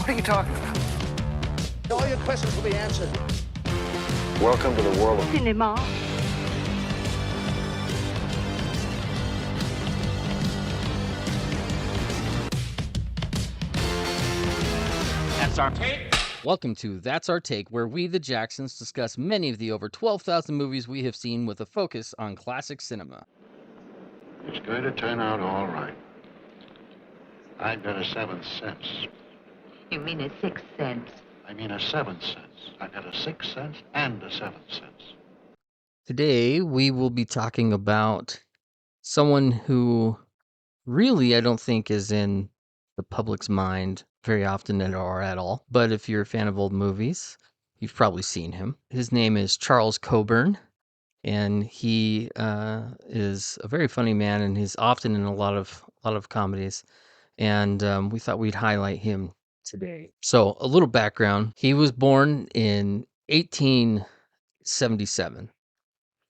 What are you talking about? All your questions will be answered. Welcome to the world of Cinéma. That's our take. Welcome to That's Our Take, where we, the Jacksons, discuss many of the over 12,000 movies we have seen with a focus on classic cinema. It's going to turn out all right. I've got a 7th sense. You mean a 6th sense? I mean a 7th sense. I've got a 6th sense and a 7th sense. Today, we will be talking about someone who really I don't think is in the public's mind very often or at all. But if you're a fan of old movies, you've probably seen him. His name is Charles Coburn, and he is a very funny man, and he's often in a lot of comedies. And we thought we'd highlight him today. So a little background: he was born in 1877.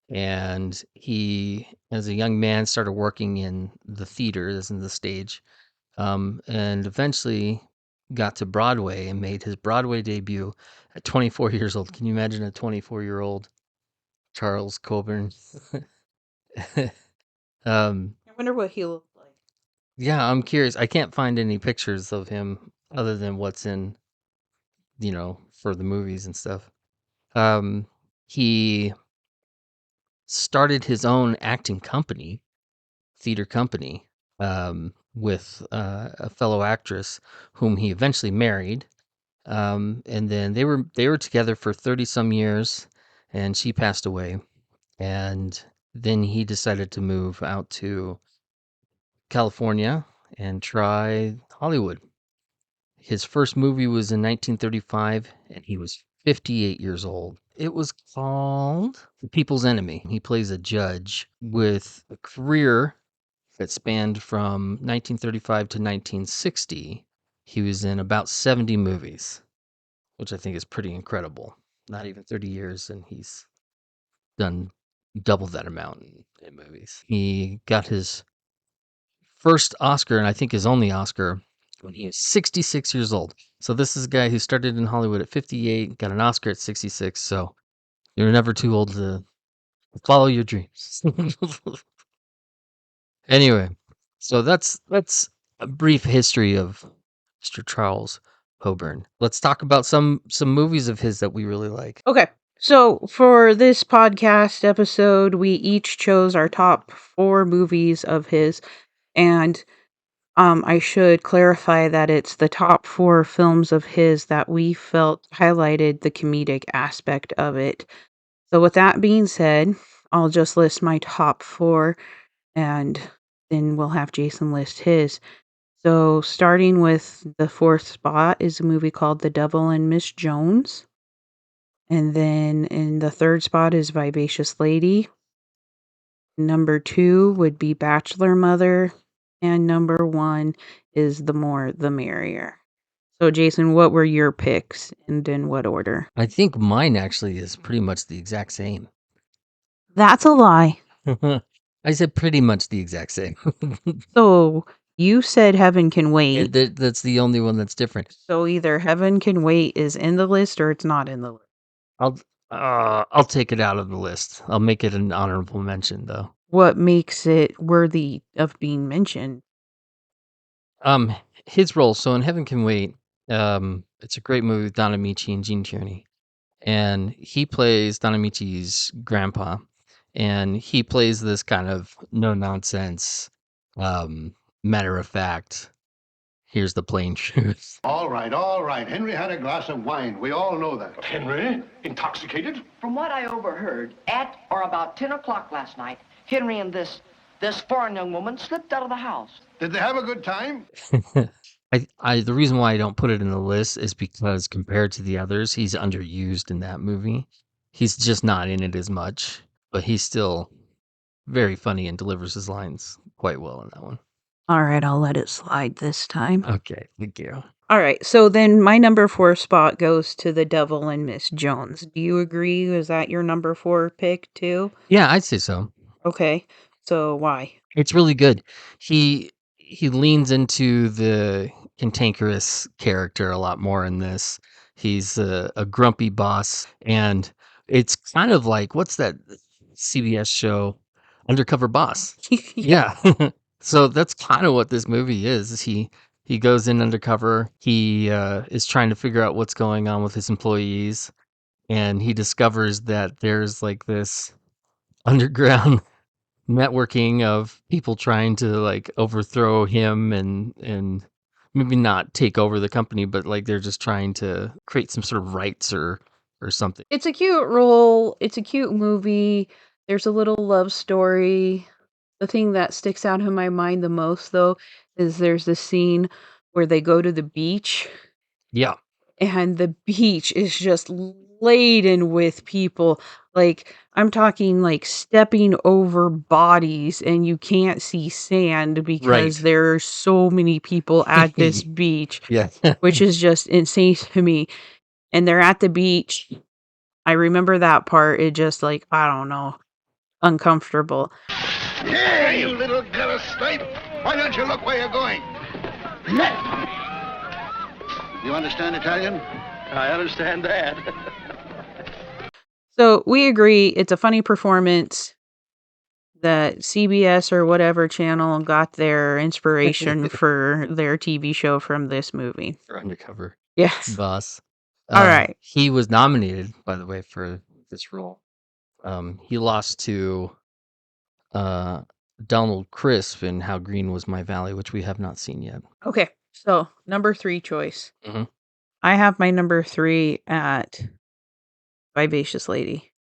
And he, as a young man, started working in the theater, as in the stage, and eventually got to Broadway and made his Broadway debut at 24 years old. Can you imagine a 24-year-old Charles Coburn? I wonder what he looked like. Yeah, I'm curious. I can't find any pictures of him other than what's in, for the movies and stuff. He started his own acting company, theater company, with a fellow actress whom he eventually married. And then they were together for 30 some years, and she passed away. And then he decided to move out to California and try Hollywood. His first movie was in 1935, and he was 58 years old. It was called The People's Enemy. He plays a judge with a career that spanned from 1935 to 1960. He was in about 70 movies, which I think is pretty incredible. Not even 30 years, and he's done double that amount in movies. He got his first Oscar, and I think his only Oscar, when he was 66 years old. So this is a guy who started in Hollywood at 58, got an Oscar at 66, so you're never too old to follow your dreams. Anyway, so that's a brief history of Mr. Charles Coburn. Let's talk about some movies of his that we really like. Okay, so for this podcast episode, we each chose our top 4 movies of his, and I should clarify that it's the top 4 films of his that we felt highlighted the comedic aspect of it. So with that being said, I'll just list my top 4, and then we'll have Jason list his. So starting with the 4th spot is a movie called The Devil and Miss Jones. And then in the 3rd spot is Vivacious Lady. Number 2 would be Bachelor Mother. And number 1 is The More the Merrier. So Jason, what were your picks and in what order? I think mine actually is pretty much the exact same. That's a lie. I said pretty much the exact same. So you said Heaven Can Wait. That's the only one that's different. So either Heaven Can Wait is in the list or it's not in the list. I'll take it out of the list. I'll make it an honorable mention, though. What makes it worthy of being mentioned? His role. So in Heaven Can Wait, it's a great movie with Don Amici and Gene Tierney, and he plays Don Amici's grandpa, and he plays this kind of no nonsense, matter of fact. Here's the plain truth. All right, all right. Henry had a glass of wine. We all know that. Henry, intoxicated? From what I overheard, at or about 10 o'clock last night, Henry and this foreign young woman slipped out of the house. Did they have a good time? The reason why I don't put it in the list is because compared to the others, he's underused in that movie. He's just not in it as much, but he's still very funny and delivers his lines quite well in that one. All right, I'll let it slide this time. Okay, thank you. All right, so then my number 4 spot goes to The Devil and Miss Jones. Do you agree? Is that your number 4 pick too? Yeah, I'd say so. Okay, so why? It's really good. He leans into the cantankerous character a lot more in this. He's a grumpy boss, and it's kind of like, what's that CBS show, Undercover Boss? Yeah. So that's kind of what this movie is. He goes in undercover. He is trying to figure out what's going on with his employees, and he discovers that there's like this underground networking of people trying to like overthrow him and maybe not take over the company, but like they're just trying to create some sort of rights or something. It's a cute role. It's a cute movie. There's a little love story. The thing that sticks out in my mind the most, though, is there's this scene where they go to the beach, Yeah. and the beach is just laden with people. Like, I'm talking like stepping over bodies, and you can't see sand because Right. there are so many people at this beach, Yeah. which is just insane to me. And they're at the beach. I remember that part. It just like, I don't know, uncomfortable. Hey, you little gutter snipe! Why don't you look where you're going? You understand Italian? I understand that. So we agree it's a funny performance. That CBS or whatever channel got their inspiration for their TV show from this movie. For Undercover Yes. Boss. All right. He was nominated, by the way, for this role. He lost to Donald Crisp in How Green Was My Valley, which we have not seen yet. Okay. So, number 3 choice. Mhm. I have my number 3 at Vivacious Lady.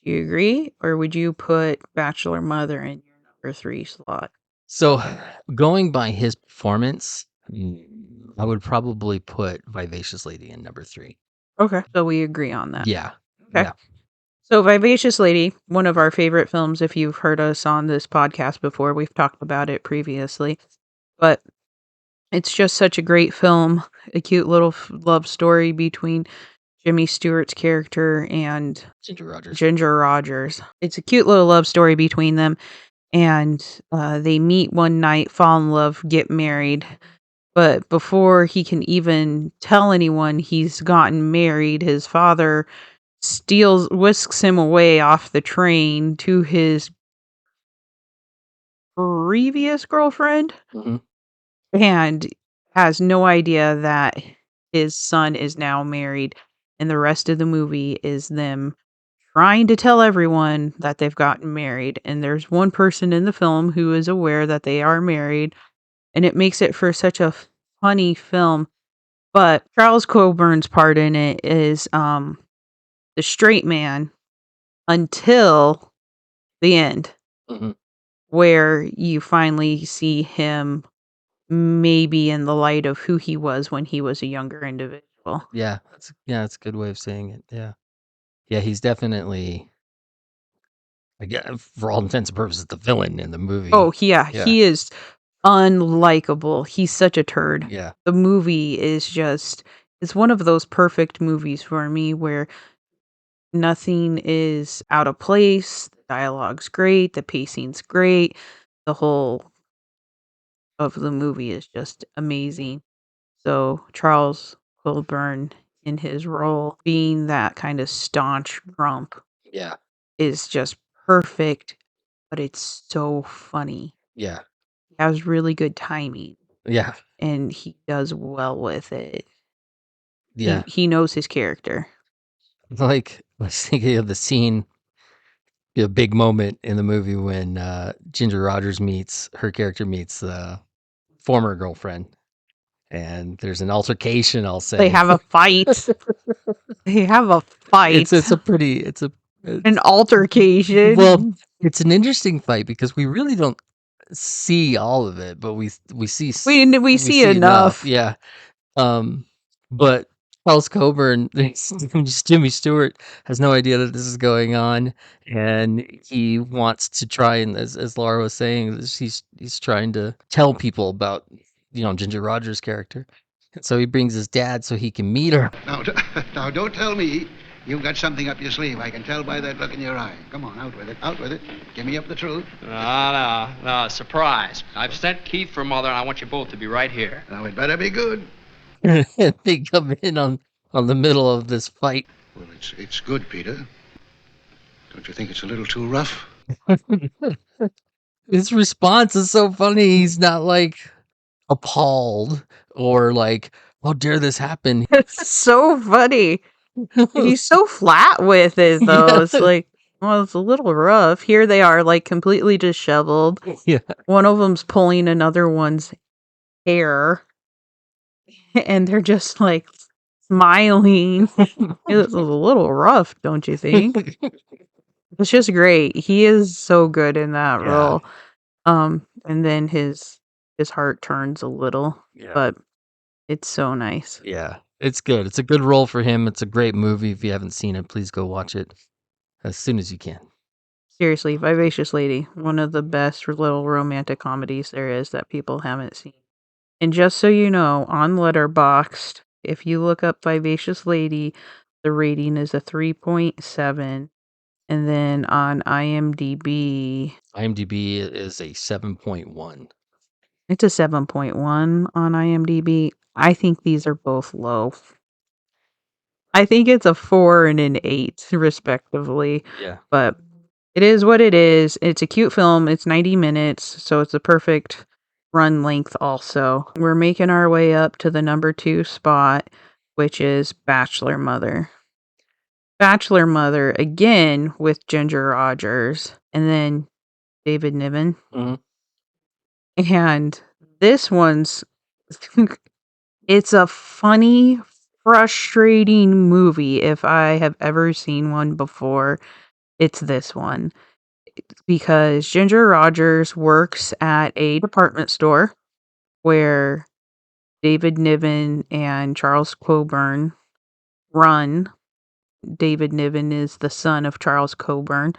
Do you agree? Or would you put Bachelor Mother in your number 3 slot? So, going by his performance, I would probably put Vivacious Lady in number 3. Okay. So, we agree on that. Yeah. Okay. Yeah. So, Vivacious Lady, one of our favorite films. If you've heard us on this podcast before, we've talked about it previously. But it's just such a great film. A cute little love story between Jimmy Stewart's character and Ginger Rogers. It's a cute little love story between them. And they meet one night, fall in love, get married. But before he can even tell anyone he's gotten married, his father whisks him away off the train to his previous girlfriend, and has no idea that his son is now married. And the rest of the movie is them trying to tell everyone that they've gotten married. And there's one person in the film who is aware that they are married, and it makes it for such a funny film. But Charles Coburn's part in it is the straight man until the end, where you finally see him maybe in the light of who he was when he was a younger individual. Yeah, that's a good way of saying it. Yeah, he's definitely, I guess, for all intents and purposes, the villain in the movie. Oh yeah, he is unlikable. He's such a turd. Yeah. The movie is just, it's one of those perfect movies for me where nothing is out of place. The dialogue's great. The pacing's great. The whole of the movie is just amazing. So Charles Coburn in his role, being that kind of staunch grump, is just perfect. But it's so funny. Yeah. He has really good timing. Yeah. And he does well with it. Yeah. He knows his character. Like, I was thinking of the scene, a big moment in the movie when Ginger Rogers her character meets the former girlfriend. And there's an altercation, I'll say. They have a fight. They have a fight. It's an altercation. Well, it's an interesting fight because we really don't see all of it, but we see enough. Yeah. But Charles Coburn, Jimmy Stewart, has no idea that this is going on, and he wants to try, and as Laura was saying, he's trying to tell people about Ginger Rogers' character. So he brings his dad so he can meet her. Now don't tell me You've got something up your sleeve. I can tell by that look in your eye. Come on, out with it. Out with it. Give me up the truth. No. Surprise. I've sent Keith for Mother, and I want you both to be right here. Now, it better be good. They come in on the middle of this fight. Well, it's good, Peter. Don't you think it's a little too rough? His response is so funny. He's not like appalled or like, how dare this happen? It's so funny. He's so flat with it, though. Yeah. It's like, well, it's a little rough. Here they are, like, completely disheveled. Yeah. One of them's pulling another one's hair, and they're just, like, smiling. It's a little rough, don't you think? It's just great. He is so good in that Yeah. role. And then his heart turns a little, Yeah. but it's so nice. Yeah. It's good. It's a good role for him. It's a great movie. If you haven't seen it, please go watch it as soon as you can. Seriously, Vivacious Lady, one of the best little romantic comedies there is that people haven't seen. And just so you know, on Letterboxd, if you look up Vivacious Lady, the rating is a 3.7. And then on IMDb, IMDb is a 7.1. it's a 7.1 on IMDb. I think these are both low. I think it's a 4 and an 8, respectively. Yeah. But it is what it is. It's a cute film. It's 90 minutes, so it's a perfect run length also. We're making our way up to the number 2 spot, which is Bachelor Mother. Bachelor Mother, again, with Ginger Rogers, and then David Niven. Mhm. And this one's... it's a funny, frustrating movie. If I have ever seen one before, it's this one. Because Ginger Rogers works at a department store where David Niven and Charles Coburn run. David Niven is the son of Charles Coburn,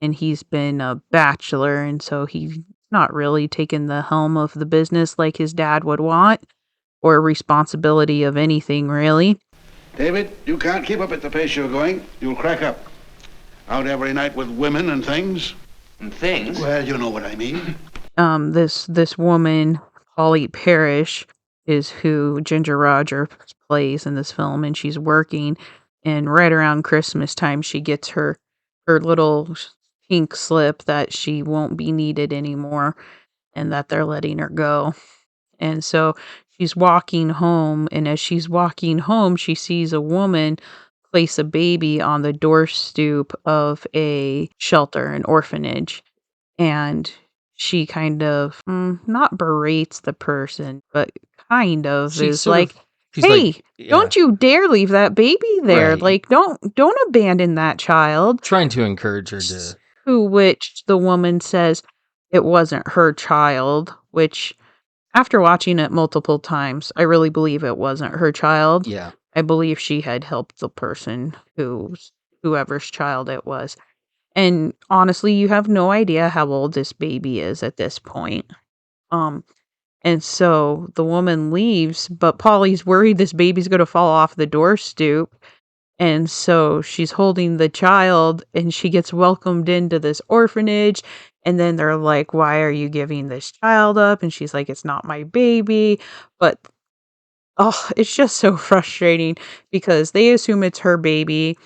and he's been a bachelor, and so he's not really taken the helm of the business like his dad would want, or responsibility of anything, really. David, you can't keep up at the pace you're going. You'll crack up. Out every night with women and things. And things? Well, you know what I mean. This woman, Polly Parrish, is who Ginger Rogers plays in this film, and she's working. And right around Christmas time, she gets her little pink slip that she won't be needed anymore, and that they're letting her go. And so she's walking home, and as she's walking home, she sees a woman place a baby on the doorstep of a shelter, an orphanage. And she kind of, not berates the person, but kind of She's is sort like, of- she's hey, like, yeah, don't you dare leave that baby there. Right. Like, don't abandon that child. trying to encourage her to. Which the woman says it wasn't her child, which after watching it multiple times, I really believe it wasn't her child. Yeah. I believe she had helped the person whoever's child it was. And honestly, you have no idea how old this baby is at this point. And so the woman leaves, but Polly's worried this baby's going to fall off the doorstep. And so she's holding the child, and she gets welcomed into this orphanage. And then they're like, why are you giving this child up? And she's like, it's not my baby. But it's just so frustrating because they assume it's her baby,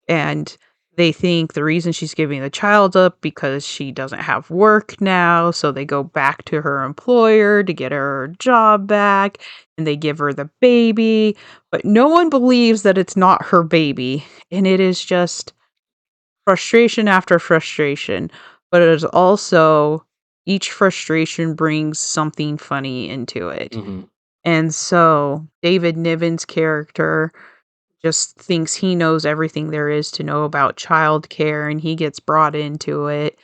and they think the reason she's giving the child up because she doesn't have work now. So they go back to her employer to get her job back, and they give her the baby. But no one believes that it's not her baby. And it is just frustration after frustration. But it is also, each frustration brings something funny into it. Mm-hmm. And so David Niven's character just thinks he knows everything there is to know about childcare, and he gets brought into it.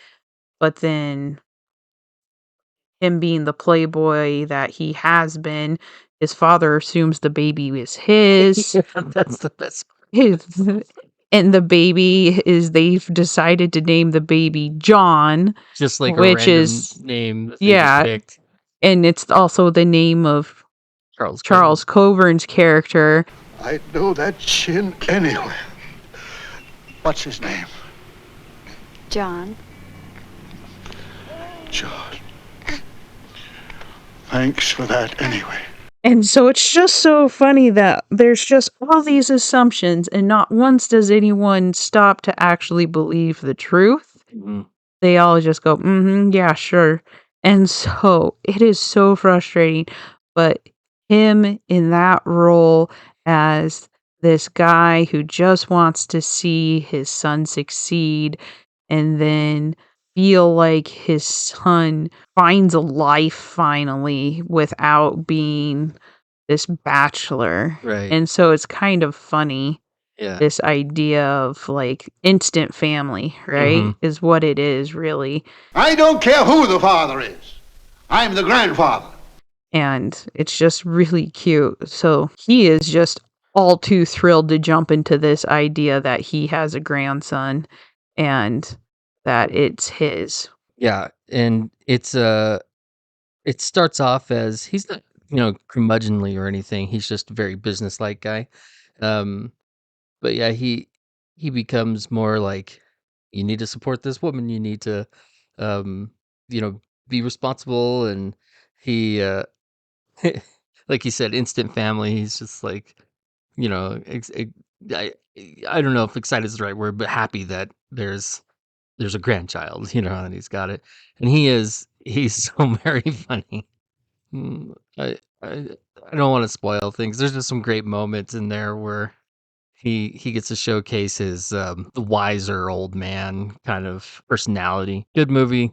But then him being the playboy that he has been, his father assumes the baby is his. That's the best. And the baby is, they've decided to name the baby John. Just like a which random is, name that they yeah, just picked. And it's also the name of Charles Coburn's character. I'd know that chin anywhere. What's his name? John. John. Thanks for that anyway. And so it's just so funny that there's just all these assumptions, and not once does anyone stop to actually believe the truth. Mhm. They all just go, yeah, sure. And so it is so frustrating. But him in that role as this guy who just wants to see his son succeed and then feel like his son finds a life finally without being this bachelor. Right. And so it's kind of funny, Yeah. this idea of like instant family, right? Mhm. Is what it is, really. I don't care who the father is. I'm the grandfather. And it's just really cute. So he is just all too thrilled to jump into this idea that he has a grandson and that it's his. Yeah, and it starts off as he's not, curmudgeonly or anything. He's just a very businesslike guy. But yeah, he becomes more like, you need to support this woman. You need to, um, be responsible. And he, like you said, instant family. He's just like, I, I don't know if excited is the right word, but happy that there's a grandchild, and he's got it. And he's so very funny. I don't want to spoil things. There's just some great moments in there where he gets to showcase his the wiser old man kind of personality. Good movie.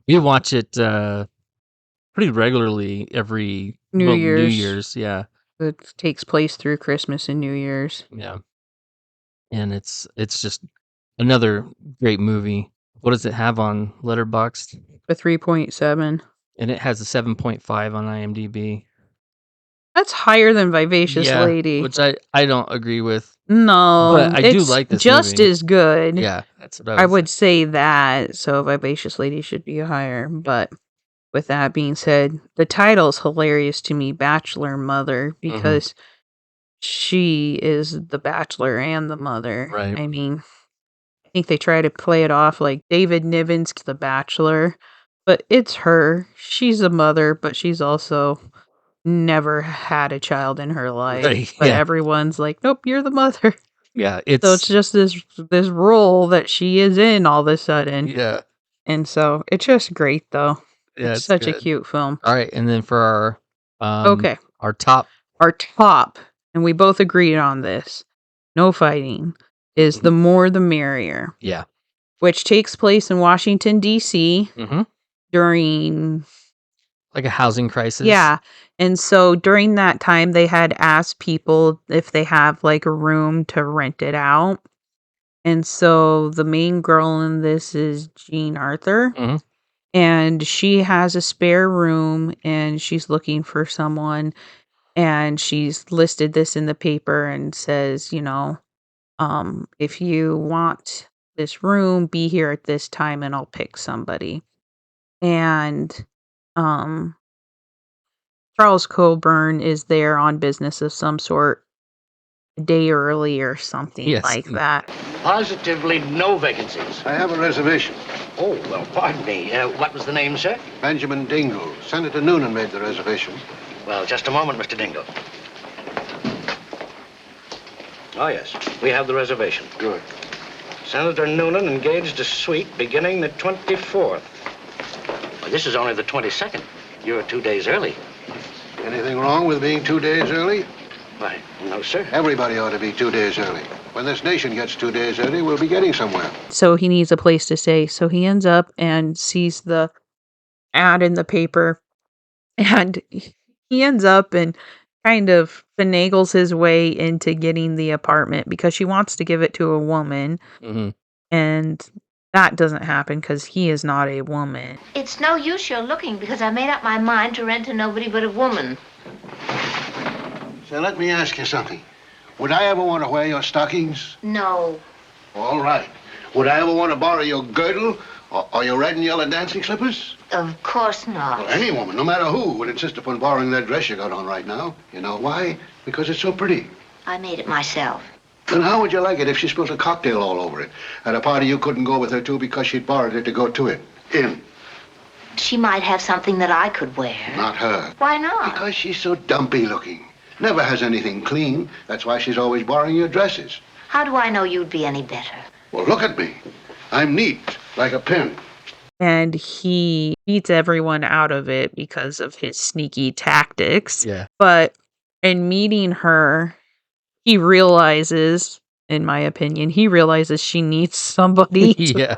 We watch it pretty regularly every New New Year's. Year's, yeah. It takes place through Christmas and New Year's. Yeah. And it's just another great movie. What does it have on Letterboxd? A 3.7. And it has a 7.5 on IMDb. That's higher than Vivacious Lady. Which I don't agree with. No, But I do it's like this just movie. as good. Yeah, that's what I would say that. So Vivacious Lady should be higher. But with that being said, the title's hilarious to me, Bachelor Mother, because she is the bachelor and the mother. Right. I mean, I think they try to play it off like David Niven's the bachelor, but it's her. She's a mother, but she's also never had a child in her life. Right, But yeah. everyone's like, nope, you're the mother. Yeah, So it's just this role that she is in all of a sudden. yeah. And so it's just great though. Yeah, It's it's such a good. cute film. All right, and then for our Okay. our top, Our top, and we both agreed on this, no fighting, is The More the Merrier, yeah. which takes place in Washington, D.C. Mm-hmm. during, Like a housing crisis. yeah. And so during that time, they had asked people if they have like a room to rent it out. And so the main girl in this is Jean Arthur. Mhm. And she has a spare room and she's looking for someone. And she's listed this in the paper and says, if you want this room, be here at this time and I'll pick somebody. And Charles Coburn is there on business of some sort a day early or something Yes. like that. Positively no vacancies. I have a reservation. Oh, well, pardon me. What was the name, sir? Benjamin Dingle. Senator Noonan made the reservation. Well, just a moment, Mr. Dingle. Oh, yes. We have the reservation. Good. Senator Noonan engaged a suite beginning the 24th. Well, this is only the 22nd. You're 2 days early. Anything wrong with being 2 days early? Why, no, sir. Everybody ought to be 2 days early. When this nation gets 2 days early, we'll be getting somewhere. So he needs a place to stay. So he ends up and sees the ad in the paper. And he ends up and kind of finagles his way into getting the apartment because she wants to give it to a woman. Mm-hmm. And that doesn't happen because he is not a woman. It's no use you're looking because I made up my mind to rent to nobody but a woman. So let me ask you something. Would I ever want to wear your stockings? No. All right. Would I ever want to borrow your girdle or your red and yellow dancing slippers? Of course not. Well, any woman, no matter who, would insist upon borrowing that dress you got on right now. You know why? Because it's so pretty. I made it myself. Then how would you like it if she spilled a cocktail all over it? At a party you couldn't go with her to because she'd borrowed it to go to it. In. She might have something that I could wear. Not her. Why not? Because she's so dumpy looking. Never has anything clean. That's why she's always borrowing your dresses. How do I know you'd be any better? Well, look at me. I'm neat, like a pin. And he beats everyone out of it because of his sneaky tactics. Yeah. But in meeting her, he realizes, in my opinion, she needs somebody. Yeah.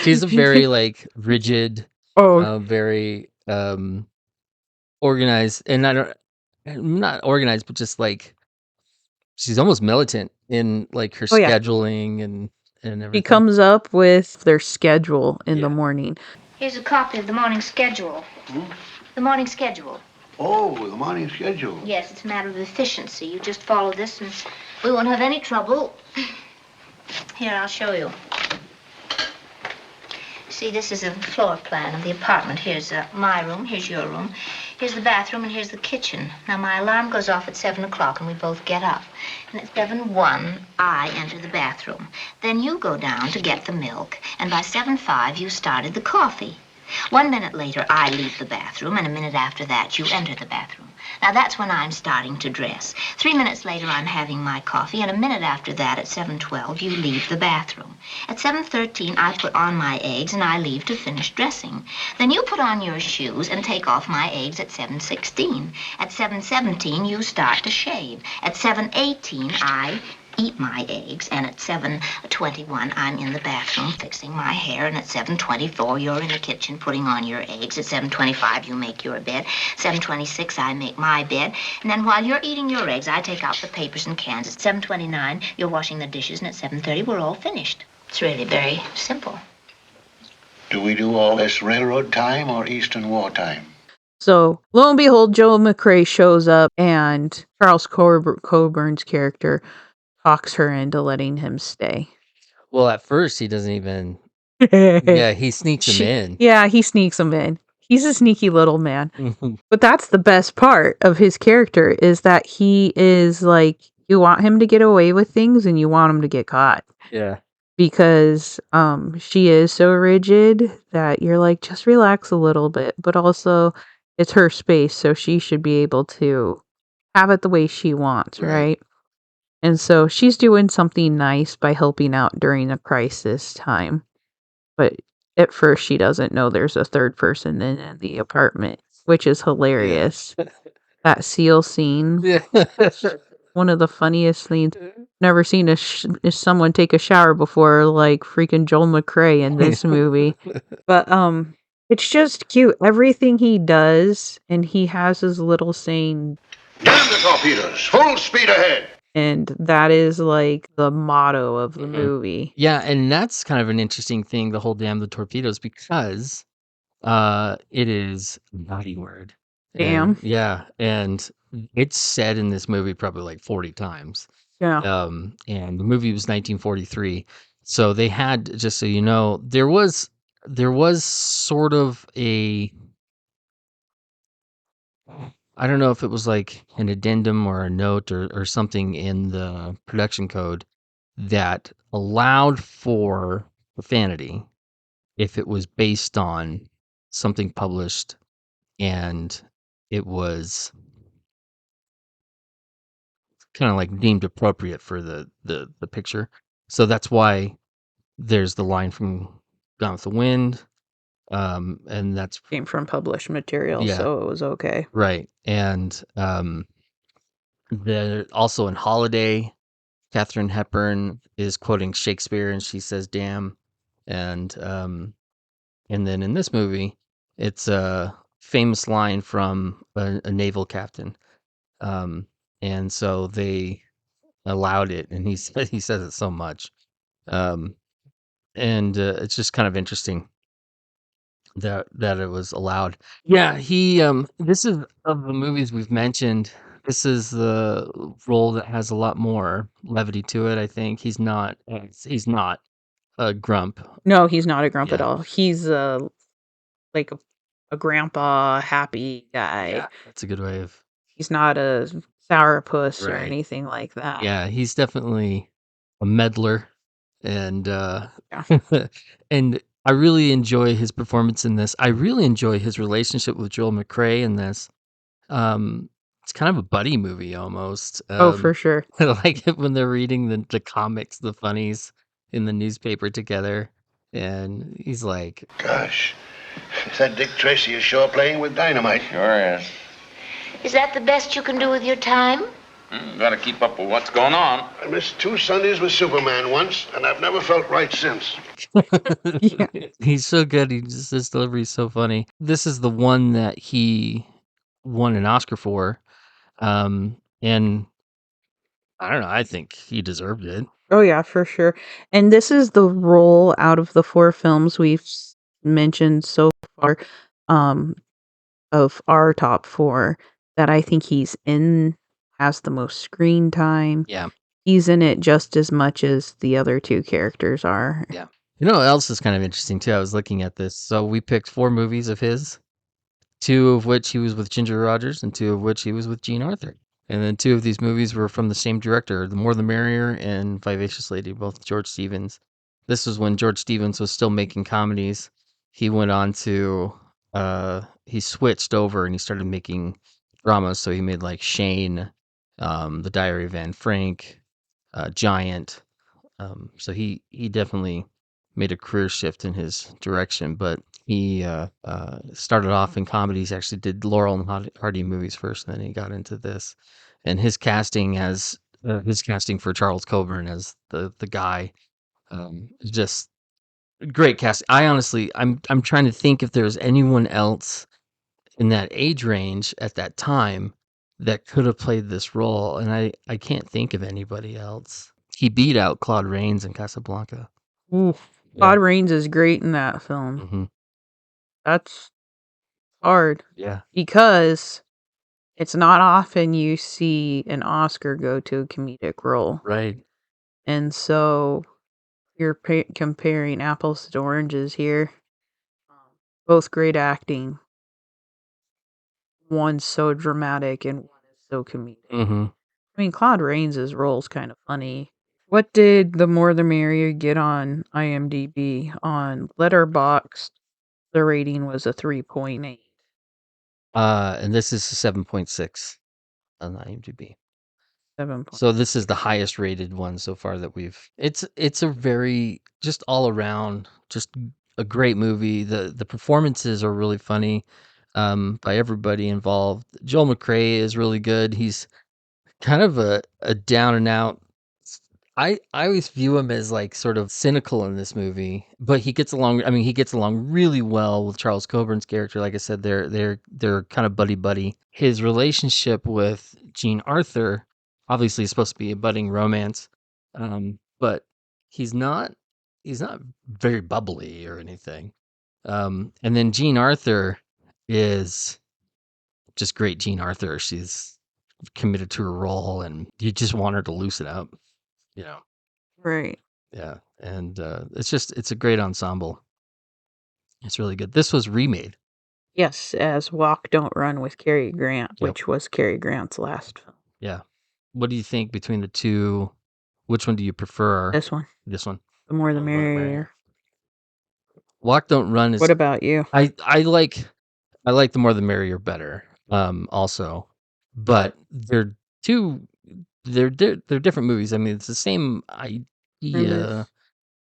She's a very like rigid, very organized, and not organized, but just like she's almost militant in like her Oh, yeah. scheduling and everything. He comes up with their schedule in the morning. Here's a copy of the morning schedule. The morning schedule. Oh, the morning schedule. Yes, it's a matter of efficiency. You just follow this and we won't have any trouble. Here, I'll show you. See, this is a floor plan of the apartment. Here's my room, here's your room, here's the bathroom, and here's the kitchen. Now, my alarm goes off at 7 o'clock, and we both get up. And at 7:01, I enter the bathroom. Then you go down to get the milk, and by 7:05, you started the coffee. 1 minute later, I leave the bathroom, and a minute after that, you enter the bathroom. Now, that's when I'm starting to dress. 3 minutes later, I'm having my coffee, and a minute after that, at 7:12, you leave the bathroom. At 7:13, I put on my eggs, and I leave to finish dressing. Then you put on your shoes and take off my eggs at 7:16. At 7:17, you start to shave. At 7:18, I eat my eggs, and at 7:21, I'm in the bathroom fixing my hair, and at 7:24, you're in the kitchen putting on your eggs. At 7:25, you make your bed. 7:26, I make my bed, and then while you're eating your eggs, I take out the papers and cans. At 7:29, you're washing the dishes, and at 7:30, we're all finished. It's really very simple. Do we do all this railroad time or Eastern War time? So, lo and behold, Joe McCrae shows up, and Charles Coburn's character talks her into letting him stay. Well, at first he doesn't even. Yeah, he sneaks him in. Yeah, he sneaks him in. He's a sneaky little man. But that's the best part of his character, is that he is like, you want him to get away with things and you want him to get caught. Yeah. Because she is so rigid that you're like, just relax a little bit. But also, it's her space, so she should be able to have it the way she wants, right? And so she's doing something nice by helping out during a crisis time. But at first she doesn't know there's a third person in the apartment, which is hilarious. That seal scene. One of the funniest scenes. Never seen someone take a shower before like freaking Joel McCrae in this movie. But it's just cute. Everything he does, and he has his little saying, "Damn the torpedoes! Full speed ahead!" And that is like the motto of the movie. Yeah, and that's kind of an interesting thing, the whole damn the torpedoes, because it is a naughty word. Damn. And, yeah, and it's said in this movie probably like 40 times. Yeah. And the movie was 1943. So they had, just so you know, there was sort of a, I don't know if it was like an addendum or a note or something in the production code that allowed for profanity if it was based on something published and it was kind of like deemed appropriate for the picture. So that's why there's the line from Gone with the Wind. And that's came from published material, so it was okay. Right. And also in Holiday, Katharine Hepburn is quoting Shakespeare and she says damn. And then in this movie, it's a famous line from a naval captain. And so they allowed it, and he says it so much. And it's just kind of interesting that it was allowed. Yeah, he this is, of the movies we've mentioned, this is the role that has a lot more levity to it. I think he's not a grump. No, he's not a grump at all. He's like a grandpa happy guy. Yeah, that's a good way of He's not a sourpuss or Right. anything like that. Yeah, he's definitely a meddler, and Yeah. and I really enjoy his performance in this. I really enjoy his relationship with Joel McCrea in this. It's kind of a buddy movie almost. Oh, for sure. I like it when they're reading the comics, the funnies in the newspaper together, and he's like, Gosh, is that Dick Tracy is sure playing with dynamite. Sure is. Is that the best you can do with your time? Gotta keep up with what's going on. I missed 2 Sundays with Superman once, and I've never felt right since. Yeah. he's so good. His delivery is so funny. This is the one that he won an Oscar for, and I don't know. I think he deserved it. Oh yeah, for sure. And this is the role out of the 4 films we've mentioned so far, of our top 4 that I think he's in, has the most screen time. Yeah. He's in it just as much as the other 2 characters are. Yeah. You know what else is kind of interesting too? I was looking at this. So we picked 4 movies of his, 2 of which he was with Ginger Rogers and 2 of which he was with Gene Arthur. And then 2 of these movies were from the same director, The More the Merrier and Vivacious Lady, both George Stevens. This was when George Stevens was still making comedies. He went on to, he switched over and he started making dramas. So he made like Shane, The Diary of Anne Frank, Giant. So he definitely made a career shift in his direction, but he started off in comedies. Actually, did Laurel and Hardy movies first, and then he got into this. And his casting for Charles Coburn as the guy, is just great casting. I'm trying to think if there's anyone else in that age range at that time that could have played this role, and I can't think of anybody else. He beat out Claude Rains in Casablanca. Oof. Yeah. Claude Rains is great in that film. Mm-hmm. That's hard Yeah. because it's not often you see an Oscar go to a comedic role. Right. And so you're comparing apples to oranges here. Both great acting. One's so dramatic and one is so comedic. Mm-hmm. I mean, Claude Rains' role's kind of funny. What did The More the Merrier get on IMDb? On Letterboxd, the rating was a 3.8. And this is a 7.6 on IMDb. 7. So this is the highest rated one so far that we've. It's a very just all around just a great movie. The performances are really funny, by everybody involved. Joel McCrea is really good. He's kind of a down and out. I always view him as like sort of cynical in this movie, but he gets along. I mean, he gets along really well with Charles Coburn's character. Like I said, they're kind of buddy. His relationship with Jean Arthur obviously is supposed to be a budding romance, but he's not very bubbly or anything. And then Jean Arthur is just great. Jean Arthur, she's committed to her role, and you just want her to loosen up. You know. Right. Yeah, and it's a great ensemble. It's really good. This was remade. Yes, as Walk Don't Run with Cary Grant, Yep. which was Cary Grant's last film. Yeah. What do you think between the two? Which one do you prefer? This one. This one. The More the The More the Merrier. Merrier. Walk Don't Run is. What about you? I like The More the Merrier better. Also, but they're different movies. I mean, it's the same idea, Premise.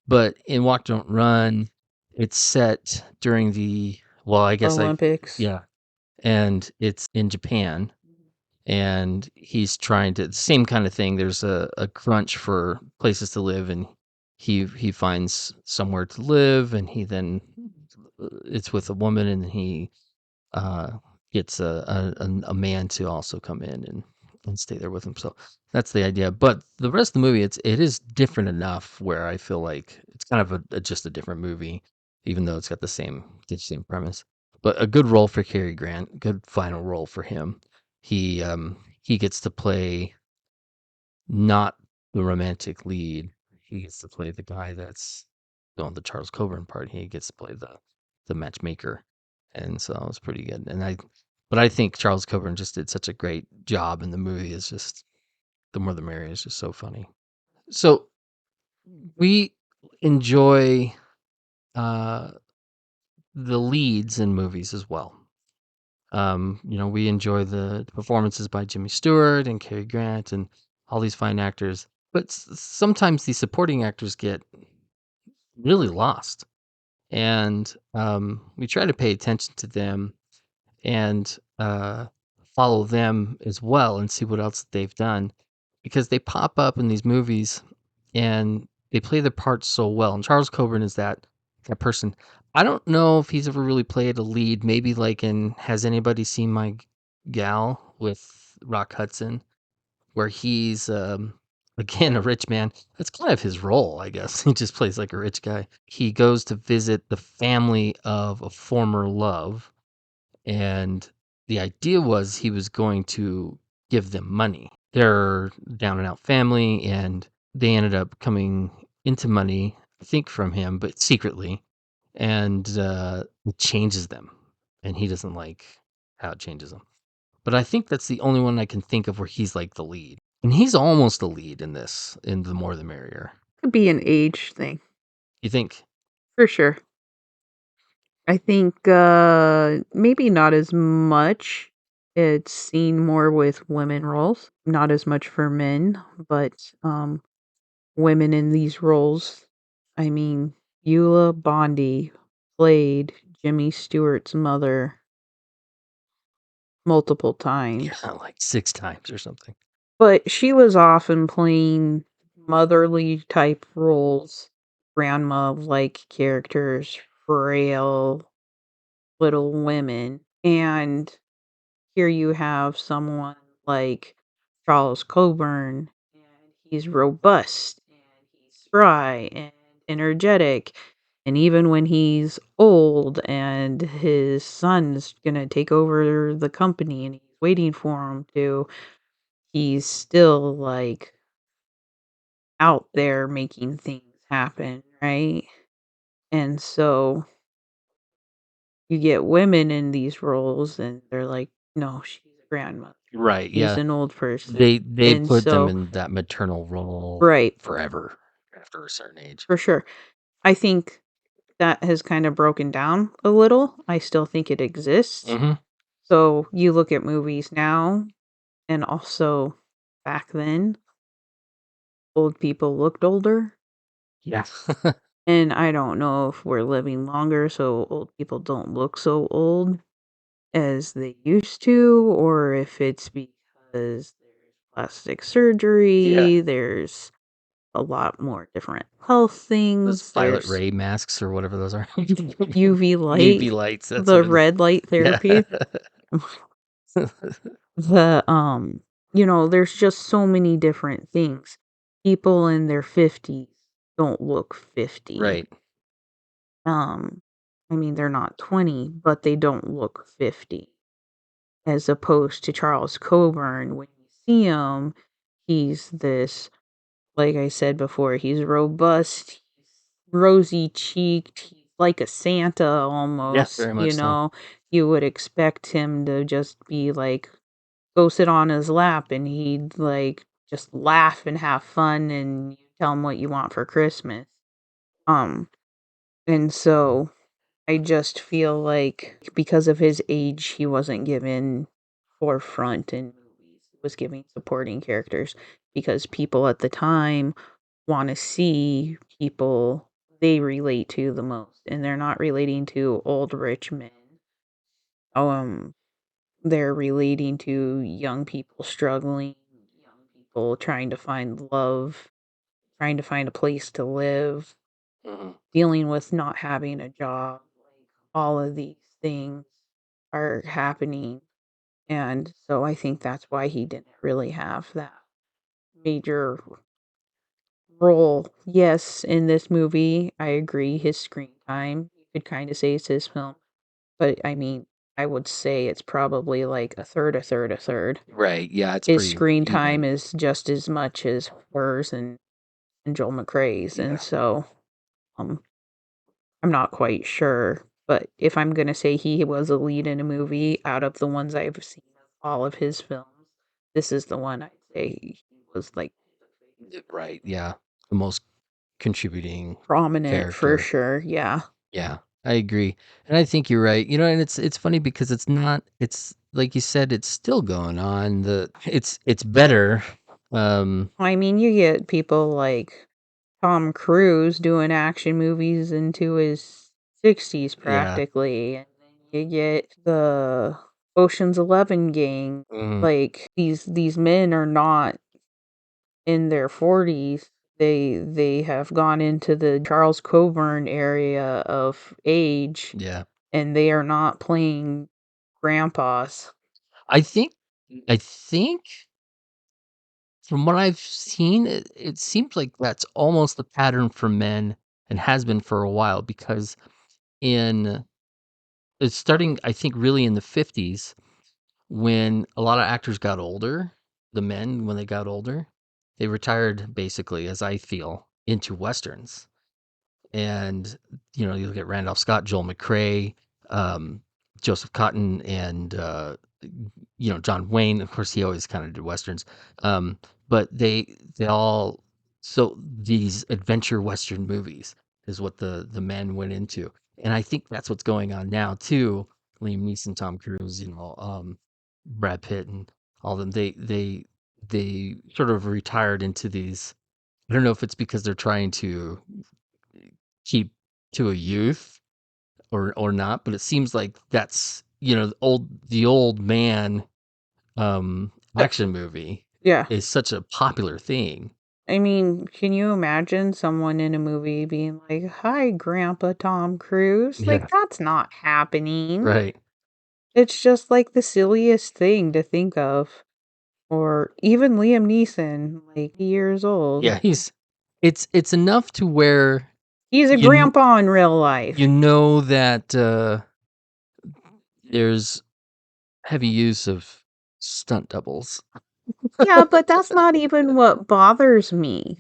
but in Walk Don't Run, it's set during the Olympics. yeah, and it's in Japan, and he's trying to same kind of thing. There's a crunch for places to live, and he finds somewhere to live, and he then it's with a woman, and he gets a man to also come in and stay there with him. So that's the idea. But the rest of the movie, it is different enough where I feel like it's kind of just a different movie, even though it's got the same premise. But a good role for Cary Grant, good final role for him. He gets to play not the romantic lead. He gets to play the guy that's doing the Charles Coburn part. He gets to play the matchmaker, and so it was pretty good. And But I think Charles Coburn just did such a great job in the movie. It's just The More the Merrier is just so funny. So we enjoy uh, the leads in movies as well. We enjoy the performances by Jimmy Stewart and Cary Grant and all these fine actors. But sometimes the supporting actors get really lost. And we try to pay attention to them and follow them as well and see what else they've done, because they pop up in these movies and they play their parts so well. And Charles Coburn is that person. I don't know if he's ever really played a lead, maybe like in Has Anybody Seen My Gal with Rock Hudson, where he's again a rich man. That's kind of his role, I guess. He just plays like a rich guy. He goes to visit the family of a former love, and the idea was he was going to give them money. They're down and out family, and they ended up coming into money, I think from him, but secretly, and it changes them, and he doesn't like how it changes them. But I think that's the only one I can think of where he's like the lead. And he's almost a lead in this, in The More the Merrier. Could be an age thing. You think? For sure. I think maybe not as much. It's seen more with women roles, not as much for men, but women in these roles. I mean, Eula Bondi played Jimmy Stewart's mother multiple times. Yeah, like 6 times or something. But she was often playing motherly type roles, grandma-like characters, frail little women. And here you have someone like Charles Coburn, and he's robust, and he's spry, and energetic. And even when he's old and his son's gonna take over the company and he's waiting for him to, he's still like out there making things happen, right? And so you get women in these roles and they're like, no, she's a grandmother. Right, She's yeah. an old person. They And put them so, in that maternal role right, forever after a certain age. for sure. I think that has kind of broken down a little. I still think it exists. Mm-hmm. So you look at movies now and also back then, old people looked older. Yeah. And I don't know if we're living longer so old people don't look so old as they used to, or if it's because there's plastic surgery, there's a lot more different health Those things. violet There's ray masks or whatever those are. UV light, UV lights. That's the what it is. red light therapy. Yeah. The there's just so many different things. People in their 50s don't look 50. Right. I mean, they're not 20, but they don't look 50. As opposed to Charles Coburn, when you see him, he's this, like I said before, he's robust, he's rosy cheeked, he's like a Santa Yeah, almost, very much so. You would expect him to just be like, go sit on his lap and he'd like just laugh and have fun and you tell him what you want for Christmas. And so I just feel like because of his age, he wasn't given forefront in movies. He was giving supporting characters because people at the time want to see people they relate to the most, and they're not relating to old rich men. They're relating to young people struggling, young people trying to find love, trying to find a place to live, dealing with not having a job. Like all of these things are happening. And so I think that's why he didn't really have that major role. Yes, in this movie, I agree, his screen time, you could kind of say it's his film. But I mean, I would say it's probably like a third, a third, a third. Right. Yeah, it's His pretty screen time even. is just as much as hers and Joel McRae's. Yeah. And so I'm not quite sure But if I'm gonna say he was a lead in a movie out of the ones I've seen, all of his films, this is the one I'd say he was like Right. Yeah. The most contributing prominent for character. sure. Yeah. Yeah, I agree. And I think you're right. And it's funny because it's like you said, it's still going on. It's better. I mean, you get people like Tom Cruise doing action movies into his 60s Yeah. practically. And then you get the Ocean's 11 gang. Mm, Like these men are not in their 40s. They have gone into the Charles Coburn area of age, yeah. and they are not playing grandpas. I think I think from what I've seen, it seems like that's almost the pattern for men and has been for a while because in it's starting, I think, really in the 50s when a lot of actors got older, the men, when they got older, they retired basically, as I feel, into westerns. And you look at Randolph Scott, Joel McCrea, um, Joseph Cotton, and John Wayne. Of course, he always kind of did westerns. Um, but they all so these adventure western movies is what the men went into, and I think that's what's going on now too. Liam Neeson, Tom Cruise, Brad Pitt, and all of them. They sort of retired into these. I don't know if it's because they're trying to keep to a youth or not, but it seems like that's the old man action movie Yeah. is such a popular thing. I mean, can you imagine someone in a movie being like, "Hi, Grandpa Tom Cruise?" Yeah, Like, that's not happening. right. It's just like the silliest thing to think of. Or even Liam Neeson, like years old. Yeah, it's enough to where He's a you kn- grandpa in real life. you know that there's heavy use of stunt doubles. Yeah, but that's not even what bothers me.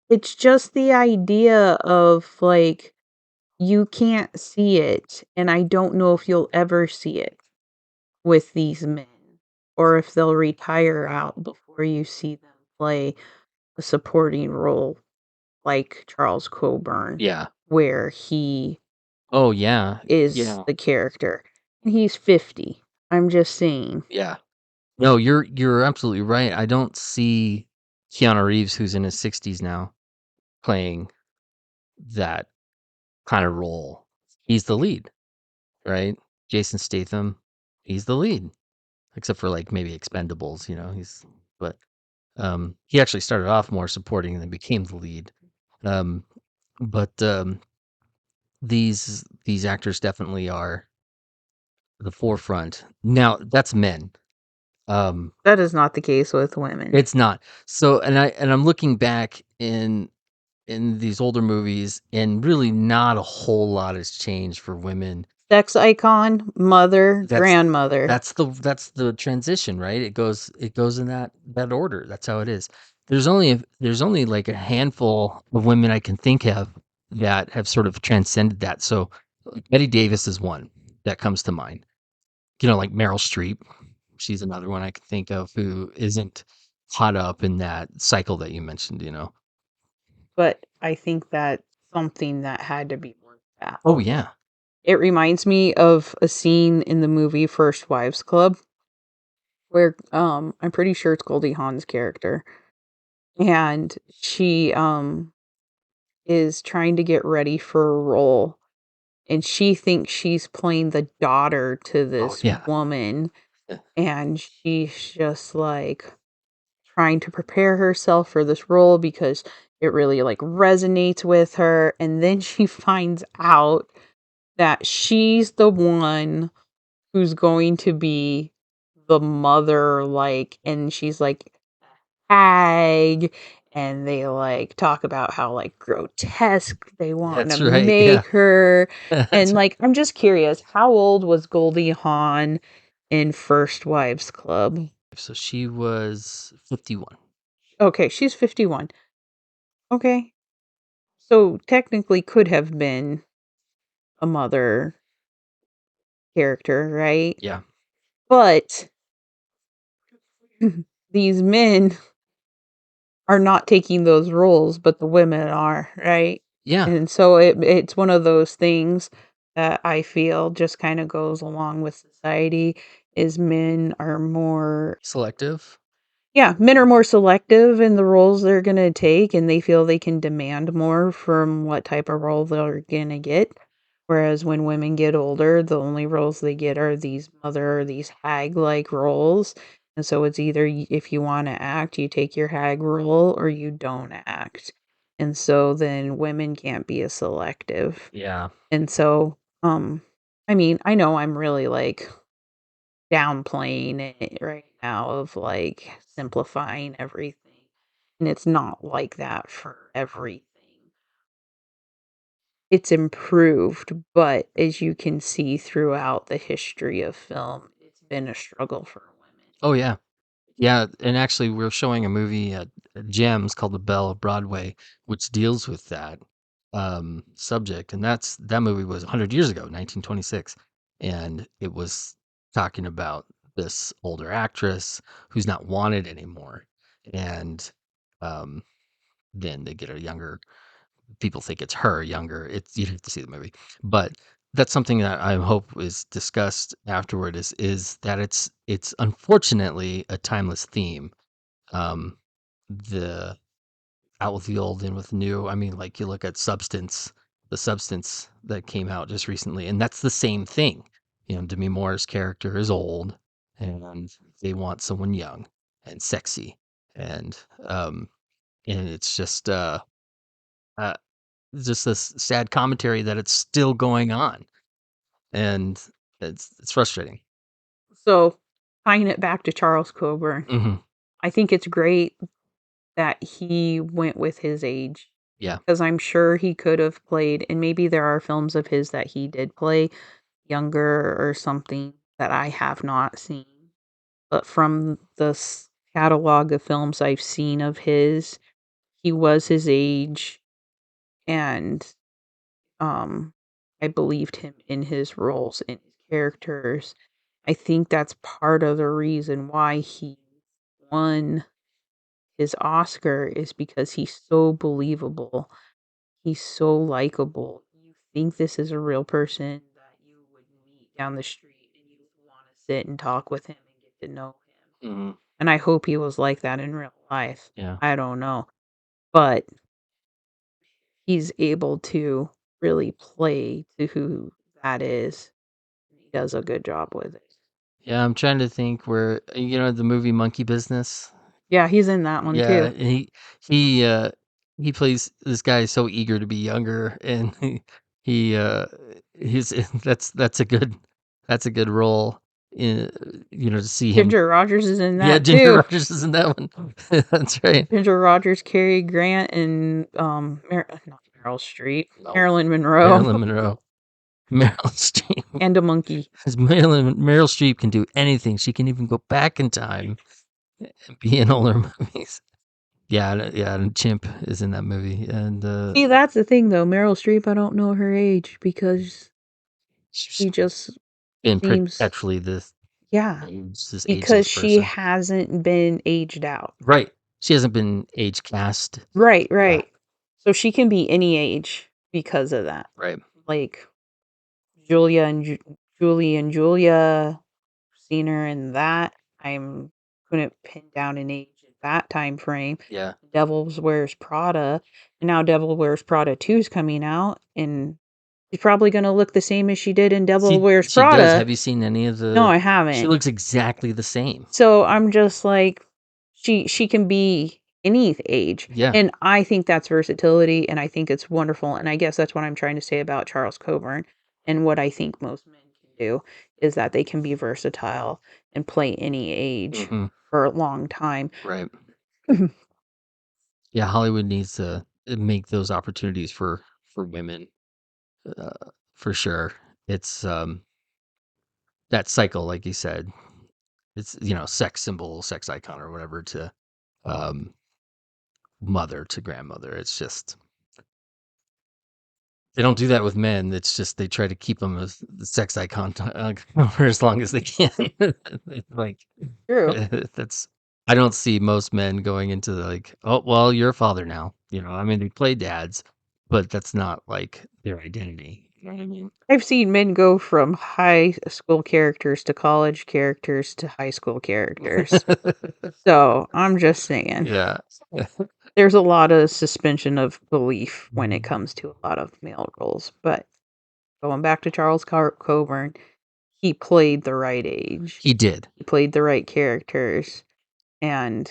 It's just the idea of like, you can't see it, and I don't know if you'll ever see it with these men, or if they'll retire out before you see them play a supporting role like Charles Coburn, Yeah. where he Oh yeah. is Yeah. the character. And he's 50. I'm just saying. Yeah. No, you're absolutely right. I don't see Keanu Reeves, who's in his 60s now, playing that kind of role. He's the lead, right? Jason Statham, he's the lead, except for like maybe Expendables, but he actually started off more supporting and then became the lead. Um, but these actors definitely are the forefront. Now, that's men. That is not the case with women. It's not. So and I'm looking back in these older movies, and really not a whole lot has changed for women. Sex icon, mother, That's grandmother. that's the transition, right? It goes in that order. That's how it is. There's only like a handful of women I can think of that have sort of transcended that. So Betty Davis is one that comes to mind. Like Meryl Streep. She's another one I can think of who isn't caught up in that cycle that you mentioned. But I think that's something that had to be worked out. Oh yeah. It reminds me of a scene in the movie First Wives Club where I'm pretty sure it's Goldie Hawn's character. And she is trying to get ready for a role, and she thinks she's playing the daughter to Oh this yeah. woman, Yeah. and she's just like trying to prepare herself for this role because it really like resonates with her, and then she finds out that she's the one who's going to be the mother, like, and she's like hag, and they like talk about how like grotesque they want to That's right. Yeah. make her. That's And like, I'm just curious, how old was Goldie Hawn in First Wives Club? So she was 51. Okay, she's 51. Okay. So technically could have been a mother character, right? Yeah. But these men are not taking those roles, but the women are, right? Yeah. And so it's one of those things that I feel just kind of goes along with society is men are more Selective. yeah, men are more selective in the roles they're going to take and they feel they can demand more from what type of role they're going to get. Whereas when women get older, the only roles they get are these mother or these hag like roles. And so it's either if you want to act, you take your hag role or you don't act. And so then women can't be as selective. Yeah. And so, I mean, I know I'm really like downplaying it right now of like simplifying everything. And it's not like that for everything. It's improved, but as you can see throughout the history of film, it's been a struggle for women. Oh yeah. Yeah, and actually we're showing a movie at Gems called The Belle of Broadway, which deals with that subject, and that movie was 100 years ago, 1926, and it was talking about this older actress who's not wanted anymore, and um, then they get a younger. People think it's her younger. It's you'd have to see the movie, but that's something that I hope is discussed afterward. Is that it's unfortunately a timeless theme. um the out with the old, in with the new. I mean, like, you look at the Substance that came out just recently, and that's the same thing. Demi Moore's character is old, and they want someone young and sexy, and it's uh just this sad commentary that it's still going on, and it's frustrating. So, tying it back to Charles Coburn, Hmm. I think it's great that he went with his age Yeah. because I'm sure he could have played, and maybe there are films of his that he did play younger or something that I have not seen. But from the catalog of films I've seen of his, he was his age, and um, I believed him in his roles and his characters. I think that's part of the reason why he won his Oscar is because he's so believable. He's so likable. You think this is a real person that you would meet down the street and you would want to sit and talk with him and get to know him. Hmm. And I hope he was like that in real life. Yeah. I don't know. But he's able to really play to who that is. He does a good job with it. Yeah, I'm trying to think where, the movie Monkey Business. Yeah, he's in that one Yeah, too. and he uh he plays this guy so eager to be younger, and he he's that's a good role in, to see him. Ginger Rogers is in Yeah, that Ginger too. Rogers is in that one. That's right. Ginger Rogers, Cary Grant, and not Meryl Streep, No, Marilyn Monroe, Marilyn Monroe. Meryl Streep. and a monkey. 'Cause Meryl Streep can do anything. She can even go back in time and be in older movies. Yeah, and Chimp is in that movie, and See, that's the thing though. Meryl Streep, I don't know her age because she's she just been seems perpetually this yeah, this because ageless she person. hasn't been aged out. Right. She hasn't been age cast. Right, Yeah. right. So she can be any age because of that. Right. Like Julie and Julia, seen her in that. I'm couldn't pin down an age at that time frame. Yeah. Devil Wears Prada, and now Devil Wears Prada 2 is coming out, and she's probably gonna look the same as she did in Devil Wears She does. Prada. Have you seen any of the? No, I She haven't. looks exactly the same. So I'm just like, she can be any age. Yeah. And I think that's versatility, and I think it's wonderful. And I guess that's what I'm trying to say about Charles Coburn. And what I think most men can do is that they can be versatile and play any age Mhm. for a long time. Right. Yeah, Hollywood needs to make those opportunities for women, uh, for sure. It's that cycle, like you said. It's sex symbol, sex icon, or whatever, to um mother to grandmother. It's just They don't do that with men. It's just they try to keep them as the sex icon for as long as they can. Like True. that's I don't see most men going into like, oh well, you're a father now. I mean, they play dads, but that's not like their identity. You know what I mean? I've seen men go from high school characters to college characters to high school characters. So I'm just saying. Yeah. There's a lot of suspension of belief when it comes to a lot of male roles. But going back to Charles Coburn, he played the right age. He did. He played the right characters. And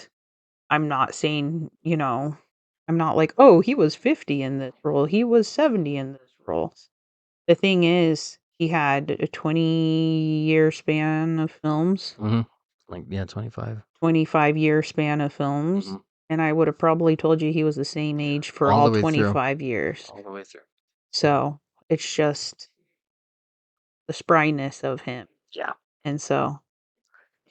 I'm not saying, I'm not like, oh, he was 50 in this role. He was 70 in this role. The thing is, he had a 20-year span of films. Mm-hmm. Like, yeah, 25. 25-year span of films. Mm-hmm. And I would have probably told you he was the same age for all 25 years. All the way through. So it's just the spryness of him. Yeah. And so.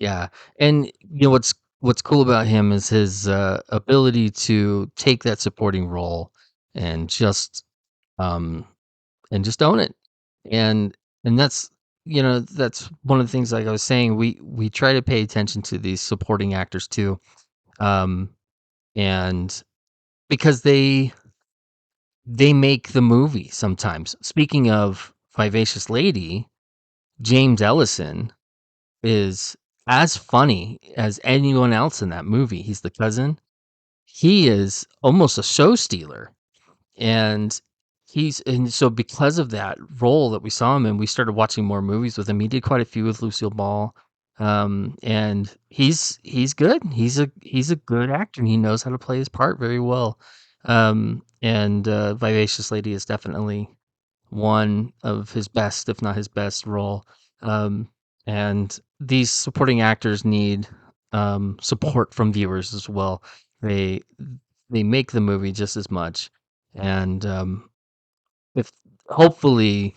Yeah. And what's cool about him is his ability to take that supporting role and just own it. And that's that's one of the things, like I was saying, we try to pay attention to these supporting actors too. And because they make the movie sometimes. Speaking of Vivacious Lady, James Ellison is as funny as anyone else in that movie. He's the cousin. He is almost a show stealer. And so because of that role that we saw him in, we started watching more movies with him. He did quite a few with Lucille Ball. And he's good. He's a good actor, and he knows how to play his part very well. And Vivacious Lady is definitely one of his best, if not his best role. And these supporting actors need support from viewers as well. They make the movie just as much, and if hopefully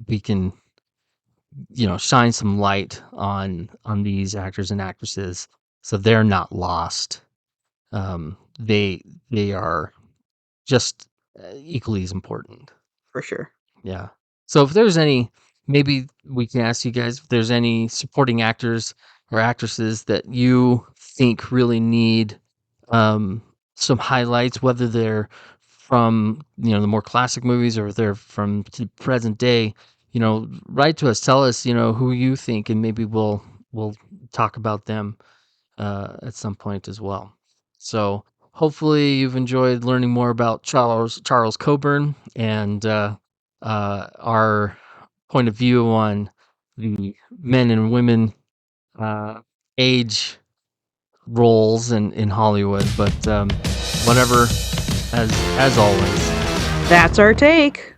we can shine some light on these actors and actresses so they're not lost. They are just equally as important. For sure. Yeah. So if there's any, maybe we can ask you guys if there's any supporting actors or actresses that you think really need some highlights, whether they're from the more classic movies or they're from present day. Write to us, tell us who you think, and maybe we'll talk about them at some point as well. So hopefully you've enjoyed learning more about Charles Coburn and our point of view on the men and women age roles in Hollywood. But whatever, as always, that's our take.